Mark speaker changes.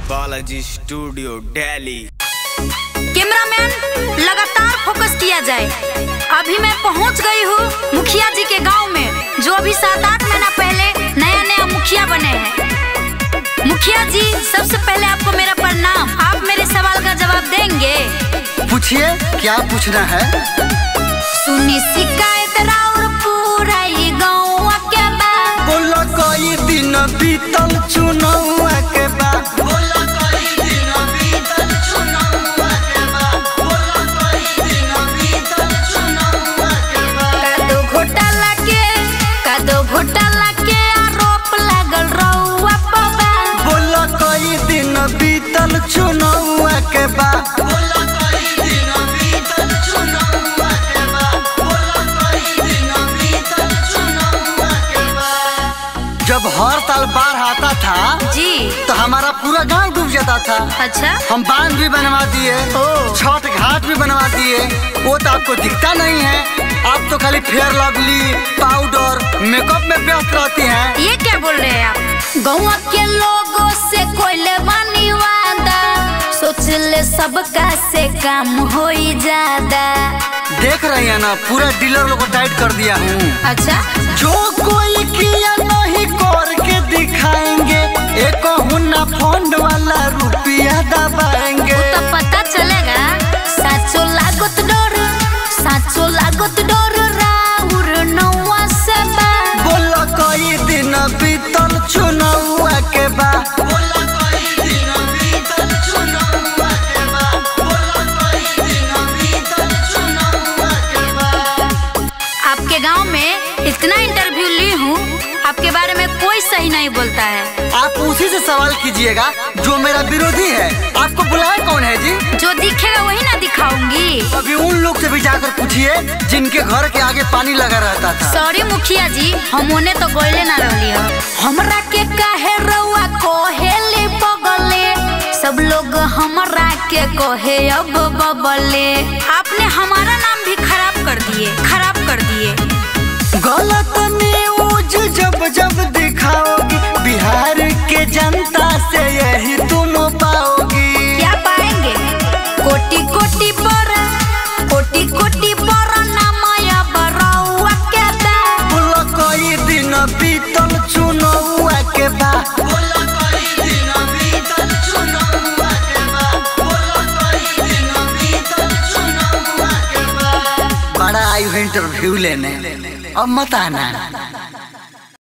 Speaker 1: Balaji studio Delhi.
Speaker 2: Cameraman लगातार focus किया जाए। अभी मैं पहुंच गई हूँ मुखिया जी के गांव में, जो अभी 7-8 महीना पहले नया नया मुखिया बने हैं। मुखिया जी, सबसे पहले आपको मेरा प्रणाम। आप मेरे सवाल का जवाब देंगे?
Speaker 3: पूछिए, क्या पूछना है?
Speaker 2: सुनी शिकायत राउर पूरा ये गाँव के बा।
Speaker 3: बोला कई दिन बीतल चुनाव के बा।
Speaker 2: घोटाला के आरोप लागल रउआ पबा।
Speaker 3: बोला कई दिन बीतल चुनाव के बा। जब हर साल बाढ़ आता था
Speaker 2: जी,
Speaker 3: तो हमारा पूरा गांव डूब जाता था।
Speaker 2: अच्छा,
Speaker 3: हम बांध भी बनवा दिए, छठ घाट भी बनवा दिए। वो तो आपको दिखता नहीं है। आप तो खाली फेयर लवली, पाउडर, मेकअप में व्यस्त रहती हैं।
Speaker 2: ये क्या बोल रहे हैं आप? गाँव के लोगों से कोई बानी वादा, सोच ले सबका से काम हो ज्यादा।
Speaker 3: देख रही है ना, पूरा डीलर लोग को टाइट कर दिया हूँ।
Speaker 2: अच्छा,
Speaker 3: जो कोई किया नहीं करके दिखाएंगे, एक हुन्ना फंड वाला रुपया दबाएंगे।
Speaker 2: वो तो पता चलेगा। साचो लागत डर, साचो लागत डर राउर नौवा से बा।
Speaker 3: बोला कई दिन बीतल चुनाव के बा।
Speaker 2: आपके गांव में इतना इंटरव्यू ली हूँ, आपके बारे में कोई सही नहीं बोलता है।
Speaker 3: आप उसी से सवाल कीजिएगा जो मेरा विरोधी है। आपको बुलाया कौन है जी?
Speaker 2: जो दिखेगा वही ना दिखाऊंगी।
Speaker 3: अभी उन लोग से भी जाकर पूछिए जिनके घर के आगे पानी लगा रहता था।
Speaker 2: सॉरी मुखिया जी, हम उन्हें तो गोले ना रहली हो। हमरा के काहे रउआ कोहेले बगले, सब लोग हमरा के कहे अब बबले। आपने हमारा नाम भी खराब कर दिए, खराब कर दिए।
Speaker 3: गलत न्यूज जब जब दिखाओगी, बिहार के जनता से यही तुम पाओगी।
Speaker 2: क्या पाएंगे? कोटि कोटि बड़ा, कोटि कोटि बड़ा नामाया बरौआ के बा।
Speaker 3: बोला कई दिन बीतल चुनाव के बा। बड़ा आयु इंटरव्यू लेने, अब मत आना।